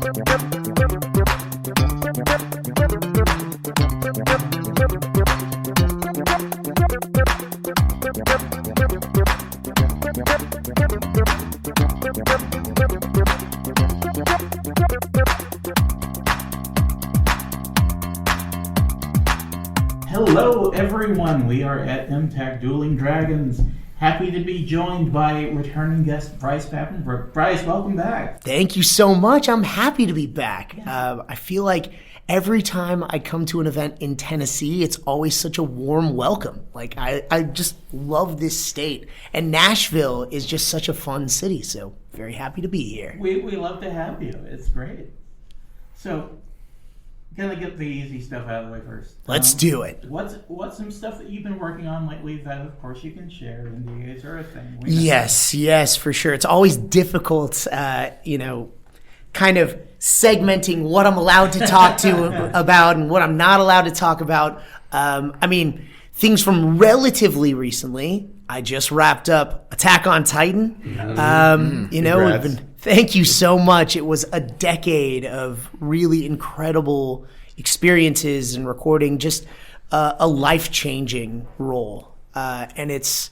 Hello everyone, we are at MTAC Dueling Dragons. Happy to be joined by returning guest Bryce Papenbrook. Bryce, welcome back. Thank you so much. I'm happy to be back. I feel like every time I come to an event in Tennessee, it's always such a warm welcome. Like, I just love this state. And Nashville is just such a fun city, so very happy to be here. We love to have you. It's great. So, gonna get the easy stuff out of the way first. Let's do it. What's some stuff that you've been working on lately that, of course, you can share? NDAs are a thing. Yes, for sure. It's always difficult, kind of segmenting what I'm allowed to talk to about and what I'm not allowed to talk about. Things from relatively recently. I just wrapped up Attack on Titan. Thank you so much. It was a decade of really incredible experiences and recording, just a life-changing role. And it's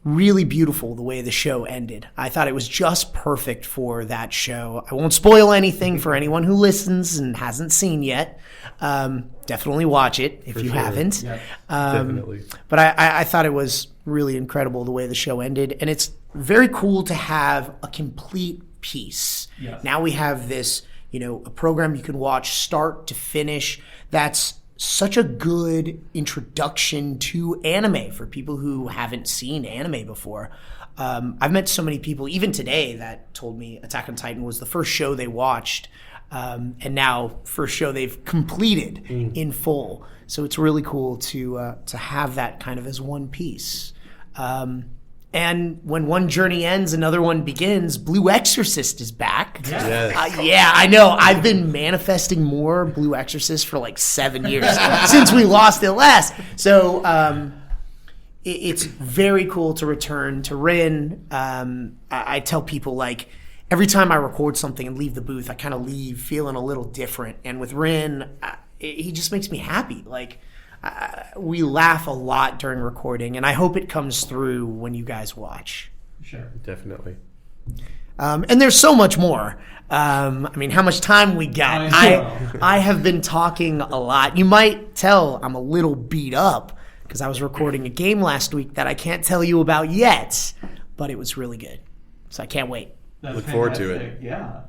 really beautiful the way the show ended. I thought it was just perfect for that show. I won't spoil anything for anyone who listens and hasn't seen yet. Definitely watch it if you haven't. Yeah, definitely. But I thought it was really incredible the way the show ended. And it's very cool to have a complete piece. Yes. Now we have this, a program you can watch start to finish that's such a good introduction to anime for people who haven't seen anime before. I've met so many people, even today, that told me Attack on Titan was the first show they watched, and now first show they've completed in full. So it's really cool to have that kind of as one piece. And when one journey ends, another one begins. Blue Exorcist is back. Yes. Yeah, I know. I've been manifesting more Blue Exorcist for like 7 years since we lost it last. So it's very cool to return to Rin. I tell people, like, every time I record something and leave the booth, I kind of leave feeling a little different. And with Rin, he just makes me happy. Like, we laugh a lot during recording, and I hope it comes through when you guys watch. Sure. Definitely. And there's so much more. How much time we got? I have been talking a lot. You might tell I'm a little beat up because I was recording a game last week that I can't tell you about yet, but it was really good. So I can't wait. That's Look forward to it. Yeah.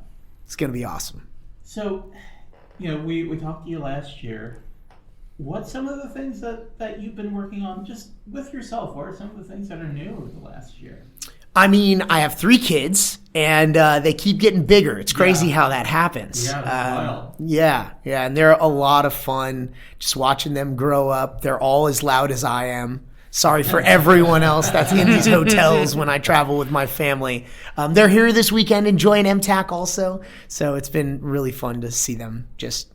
It's going to be awesome. So, we talked to you last year. What's some of the things that you've been working on just with yourself? What are some of the things that are new over the last year? I have 3 kids, and they keep getting bigger. It's crazy how that happens. Yeah, that's wild. Yeah, and they're a lot of fun just watching them grow up. They're all as loud as I am. Sorry for everyone else that's in these hotels when I travel with my family. They're here this weekend enjoying MTAC also, so it's been really fun to see them just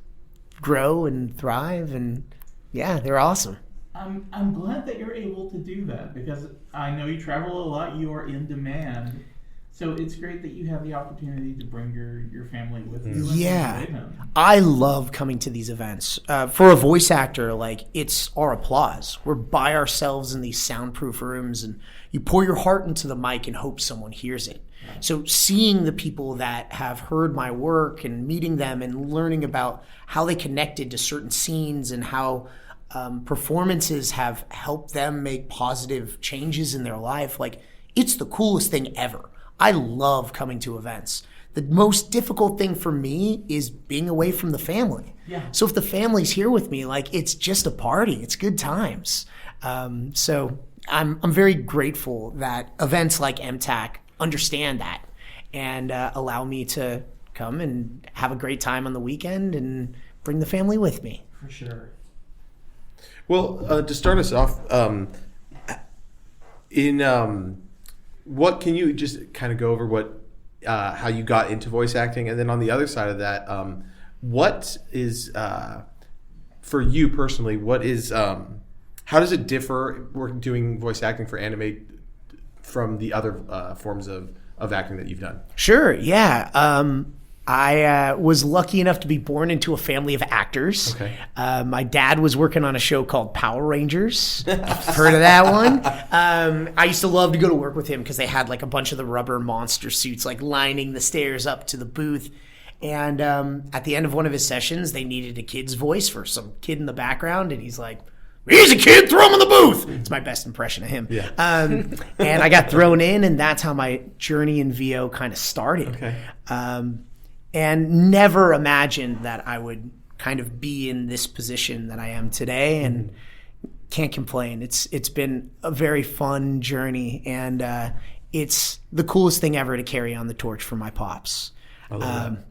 grow and thrive, and yeah, they're awesome. I'm glad that you're able to do that because I know you travel a lot. You are in demand, so it's great that you have the opportunity to bring your family with you. Yeah, I love coming to these events. For a voice actor, like, it's our applause. We're by ourselves in these soundproof rooms, and you pour your heart into the mic and hope someone hears it. So seeing the people that have heard my work and meeting them and learning about how they connected to certain scenes and how performances have helped them make positive changes in their life, like, it's the coolest thing ever. I love coming to events. The most difficult thing for me is being away from the family. Yeah. So if the family's here with me, like, it's just a party. It's good times. So I'm very grateful that events like MTAC understand that and allow me to come and have a great time on the weekend and bring the family with me. For sure. Well, to start us off, what can you just kind of go over how you got into voice acting, and then on the other side of that, what is for you personally? What is how does it differ doing voice acting for anime from the other forms of acting that you've done? Sure, yeah. I was lucky enough to be born into a family of actors. Okay. My dad was working on a show called Power Rangers. Heard of that one? I used to love to go to work with him because they had like a bunch of the rubber monster suits like lining the stairs up to the booth. And at the end of one of his sessions, they needed a kid's voice for some kid in the background. And he's like, "Here's a kid, throw him in the booth." It's my best impression of him. Yeah. And I got thrown in, and that's how my journey in VO kind of started. Okay. And never imagined that I would kind of be in this position that I am today, and can't complain. It's been a very fun journey, and it's the coolest thing ever to carry on the torch for my pops. I love that.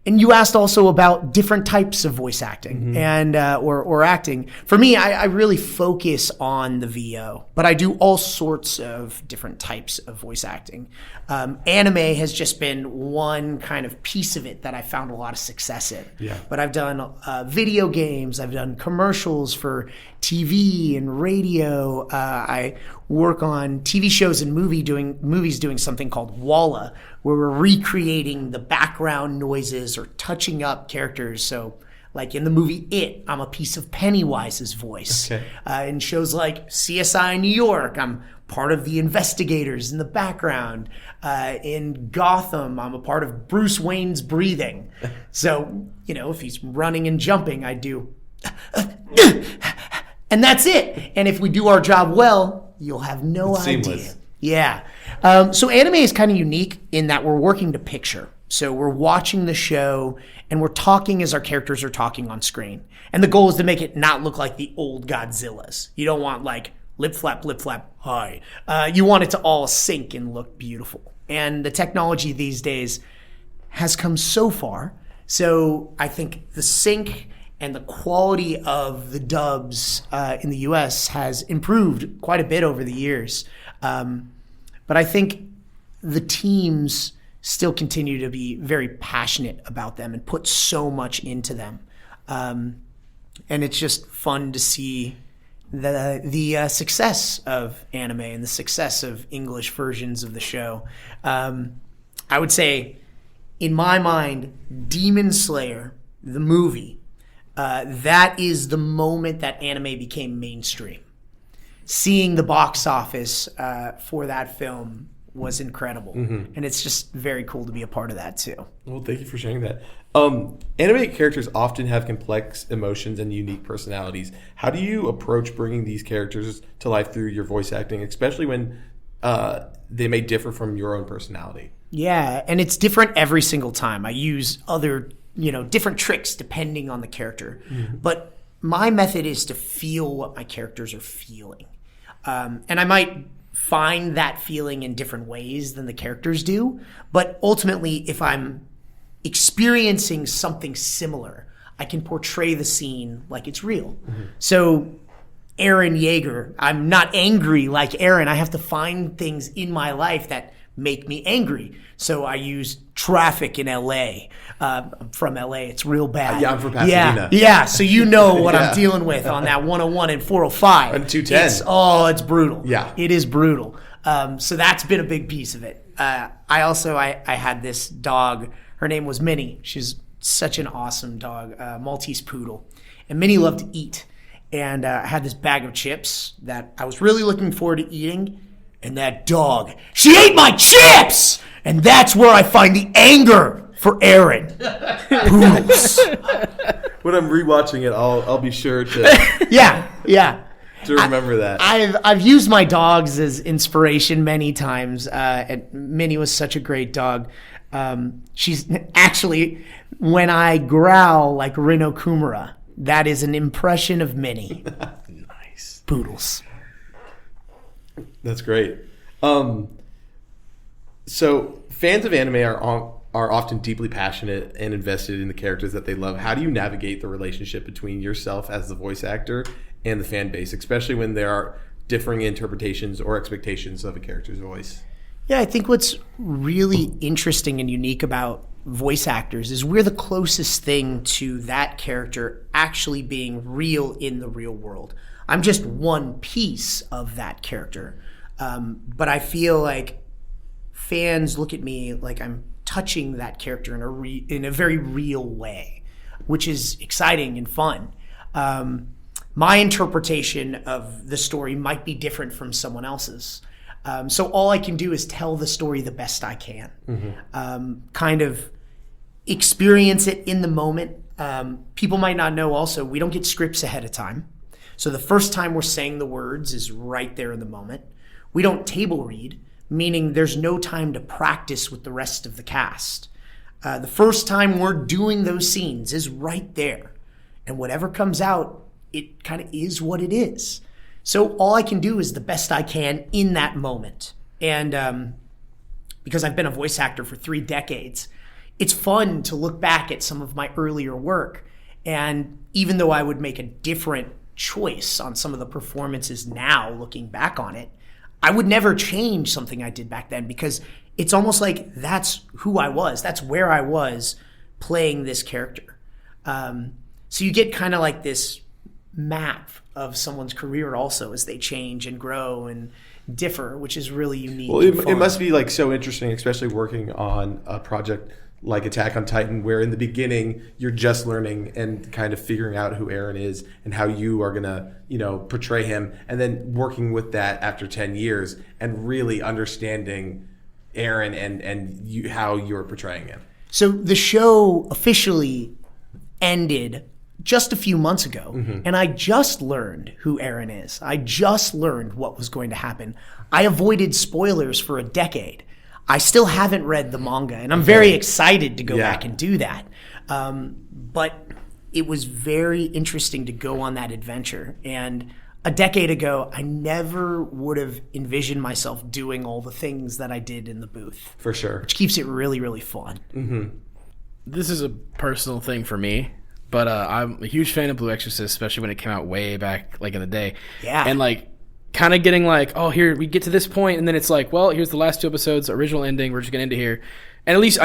And you asked also about different types of voice acting and or acting. For me, I really focus on the VO, but I do all sorts of different types of voice acting. Anime has just been one kind of piece of it that I found a lot of success in. Yeah. But I've done video games, I've done commercials for TV and radio. I work on TV shows and movies doing something called Walla, where we're recreating the background noises or touching up characters. So like in the movie It, I'm a piece of Pennywise's voice. Okay. In shows like CSI New York, I'm part of the investigators in the background. In Gotham, I'm a part of Bruce Wayne's breathing. So, if he's running and jumping, I do and that's it. And if we do our job well, you'll have no It's idea. seamless. Yeah. So anime is kind of unique in that we're working to picture. So we're watching the show and we're talking as our characters are talking on screen. And the goal is to make it not look like the old Godzillas. You don't want like lip flap, hi. You want it to all sync and look beautiful. And the technology these days has come so far. So I think the sync and the quality of the dubs in the US has improved quite a bit over the years. But I think the teams still continue to be very passionate about them and put so much into them. And it's just fun to see the success of anime and the success of English versions of the show. I would say, in my mind, Demon Slayer, the movie, that is the moment that anime became mainstream. Seeing the box office for that film was incredible. And it's just very cool to be a part of that too. Well, thank you for sharing that. Anime characters often have complex emotions and unique personalities. How do you approach bringing these characters to life through your voice acting, especially when they may differ from your own personality? Yeah, and it's different every single time. I use other, different tricks depending on the character. But my method is to feel what my characters are feeling. And I might find that feeling in different ways than the characters do. But ultimately, if I'm experiencing something similar, I can portray the scene like it's real. So Eren Yeager, I'm not angry like Eren. I have to find things in my life that make me angry. So I use traffic in LA. I'm from LA. It's real bad. Yeah, I'm from Pasadena. Yeah. So you know what Yeah. I'm dealing with on that 101 and 405. And 210. It's brutal. Yeah. It is brutal. So that's been a big piece of it. I had this dog. Her name was Minnie. She's such an awesome dog, Maltese poodle. And Minnie loved to eat. And I had this bag of chips that I was really looking forward to eating. And that dog, she ate my chips! And that's where I find the anger for Eren. Poodles. When I'm rewatching it, I'll be sure to Yeah. to remember that. I've used my dogs as inspiration many times. And Minnie was such a great dog. She's actually, when I growl like Rin Okumura, that is an impression of Minnie. Nice. Poodles. That's great. So fans of anime are often deeply passionate and invested in the characters that they love. How do you navigate the relationship between yourself as the voice actor and the fan base, especially when there are differing interpretations or expectations of a character's voice? Yeah, I think what's really interesting and unique about voice actors is we're the closest thing to that character actually being real in the real world. I'm just one piece of that character. But I feel like fans look at me like I'm touching that character in a very real way, which is exciting and fun. My interpretation of the story might be different from someone else's. So all I can do is tell the story the best I can. Kind of experience it in the moment. People might not know also, we don't get scripts ahead of time. So the first time we're saying the words is right there in the moment. We don't table read, meaning there's no time to practice with the rest of the cast. The first time we're doing those scenes is right there. And whatever comes out, it kind of is what it is. So all I can do is the best I can in that moment. And because I've been a voice actor for 3 decades, it's fun to look back at some of my earlier work. And even though I would make a different choice on some of the performances now, looking back on it, I would never change something I did back then, because it's almost like that's who I was. That's where I was playing this character. So you get kind of like this map of someone's career also as they change and grow and differ, which is really unique. Well, it must be like so interesting, especially working on a project like Attack on Titan, where in the beginning you're just learning and kind of figuring out who Eren is and how you are gonna, portray him, and then working with that after 10 years and really understanding Eren and how you're portraying him. So the show officially ended just a few months ago, and I just learned who Eren is. I just learned what was going to happen. I avoided spoilers for a decade. I still haven't read the manga, and I'm very excited to go back and do that. But it was very interesting to go on that adventure. And a decade ago, I never would have envisioned myself doing all the things that I did in the booth. For sure. Which keeps it really, really fun. This is a personal thing for me, but I'm a huge fan of Blue Exorcist, especially when it came out way back in the day. Yeah. And kind of getting oh, here we get to this point, and then it's well, here's the last 2 episodes, original ending, we're just gonna end it here. And at least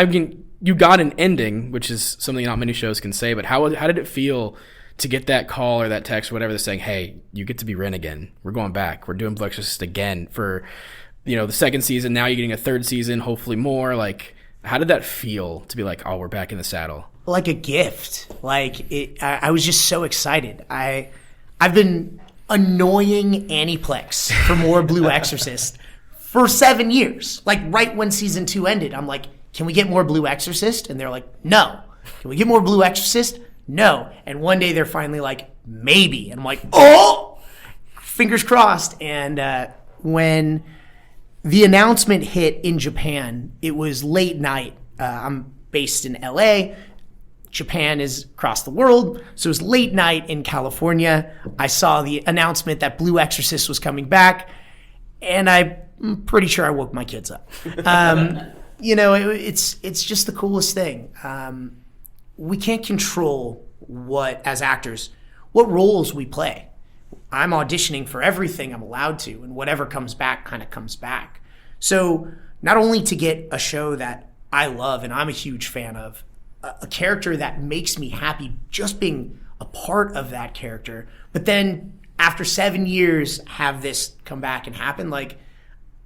you got an ending, which is something not many shows can say. But how did it feel to get that call or that text or whatever that's saying, hey, you get to be Ren again, we're going back, we're doing Blue Exorcist again for the 2nd season, now you're getting a 3rd season, hopefully more. How did that feel to be oh, we're back in the saddle? Like a gift. I was just so excited. I've been annoying Aniplex for more Blue Exorcist for 7 years. Right when season 2 ended, I'm like, can we get more Blue Exorcist? And they're like, no. Can we get more Blue Exorcist? No. And one day they're finally like, maybe. And I'm like, oh, fingers crossed. And when the announcement hit in Japan, it was late night. I'm based in LA. Japan is across the world, so it was late night in California. I saw the announcement that Blue Exorcist was coming back, and I'm pretty sure I woke my kids up. It's just the coolest thing. We can't control as actors, what roles we play. I'm auditioning for everything I'm allowed to, and whatever comes back kind of comes back. So not only to get a show that I love and I'm a huge fan of, a character that makes me happy just being a part of that character, but then after 7 years have this come back and happen.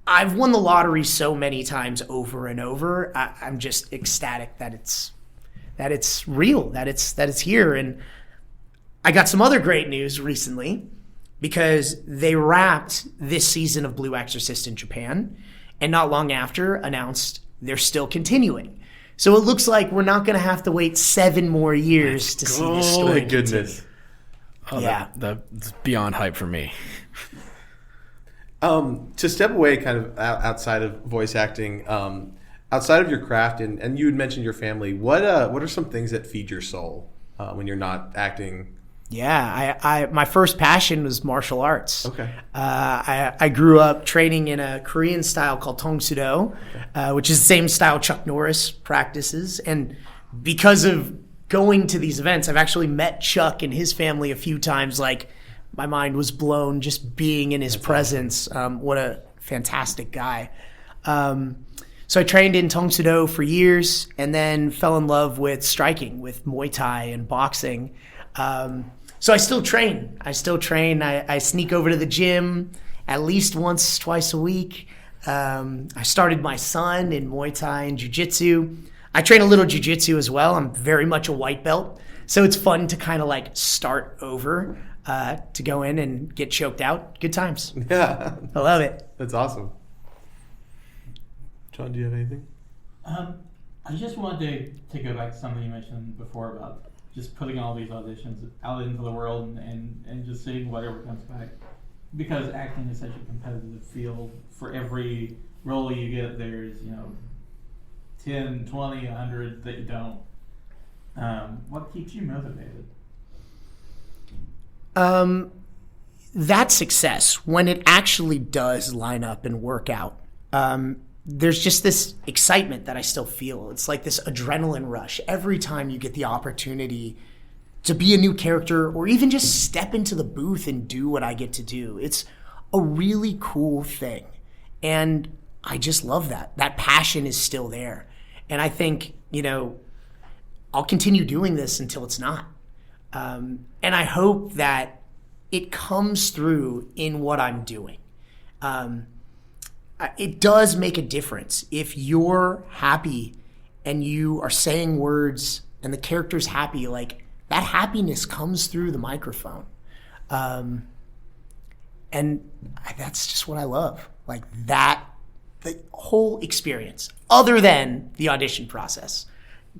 I've won the lottery so many times over and over. I'm just ecstatic that it's real, that it's here. And I got some other great news recently, because they wrapped this season of Blue Exorcist in Japan, and not long after announced they're still continuing. So it looks like we're not going to have to wait 7 more years to see this story. Thank goodness. Oh, yeah. That's beyond hype for me. To step away kind of outside of voice acting, outside of your craft, and you had mentioned your family, what are some things that feed your soul when you're not acting? Yeah, my first passion was martial arts. Okay. I grew up training in a Korean style called Tongsudo, which is the same style Chuck Norris practices. And because of going to these events, I've actually met Chuck and his family a few times. My mind was blown just being in his presence. What a fantastic guy. So I trained in Tongsudo for years, and then fell in love with striking, with Muay Thai and boxing. So I still train. I sneak over to the gym at least once, twice a week. I started my son in Muay Thai and Jiu-Jitsu. I train a little Jiu-Jitsu as well. I'm very much a white belt. So it's fun to kind of like start over, to go in and get choked out. Good times. Yeah. I love it. That's awesome. John, do you have anything? I just wanted to go back to something you mentioned before about just putting all these auditions out into the world and just seeing whatever comes back. Because acting is such a competitive field. For every role you get, there's, 10, 20, 100 that you don't. What keeps you motivated? That success, when it actually does line up and work out, there's just this excitement that I still feel. It's like this adrenaline rush every time you get the opportunity to be a new character or even just step into the booth and do what I get to do. It's a really cool thing. And I just love that. That passion is still there. And I think, I'll continue doing this until it's not. And I hope that it comes through in what I'm doing. It does make a difference. If you're happy and you are saying words and the character's happy, like that happiness comes through the microphone. And that's just what I love. Like that, the whole experience, other than the audition process.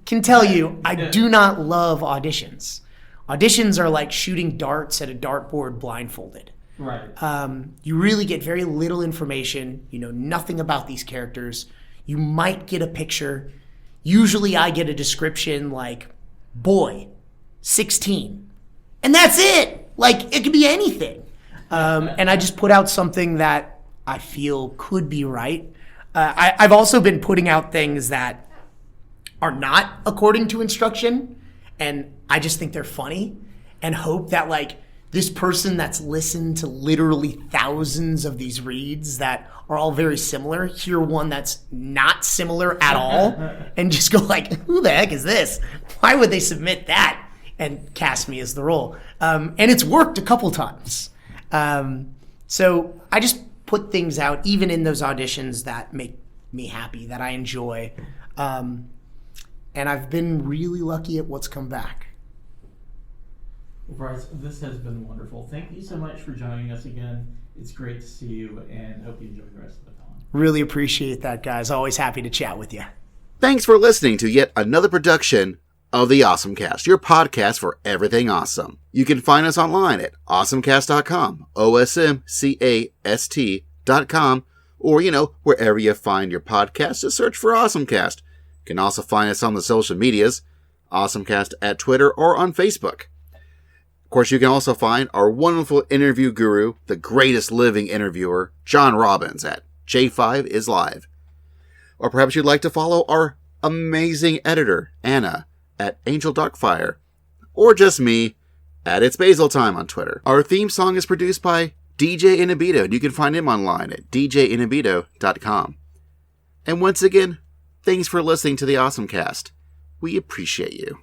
Can tell you, I do not love auditions. Auditions are like shooting darts at a dartboard blindfolded. Right. You really get very little information. You know nothing about these characters. You might get a picture. Usually I get a description like, boy, 16. And that's it. Like, it could be anything. And I just put out something that I feel could be right. I've also been putting out things that are not according to instruction, and I just think they're funny and hope that like this person that's listened to literally thousands of these reads that are all very similar, hear one that's not similar at all and just go like, who the heck is this? Why would they submit that? And cast me as the role. And it's worked a couple times. So I just put things out, even in those auditions that make me happy, that I enjoy. And I've been really lucky at what's come back. Bryce, this has been wonderful. Thank you so much for joining us again. It's great to see you, and hope you enjoy the rest of the time. Really appreciate that, guys. Always happy to chat with you. Thanks for listening to yet another production of the AwesomeCast, your podcast for everything awesome. You can find us online at awesomecast.com, OSMCAST.com, or, wherever you find your podcasts, just search for AwesomeCast. You can also find us on the social medias, AwesomeCast at Twitter or on Facebook. Of course, you can also find our wonderful interview guru, the greatest living interviewer, John Robbins, at J5isLive. Or perhaps you'd like to follow our amazing editor, Anna, at Angel Darkfire. Or just me, at It's Basil Time on Twitter. Our theme song is produced by DJ Inabito, and you can find him online at djinabito.com. And once again, thanks for listening to the AwesomeCast. We appreciate you.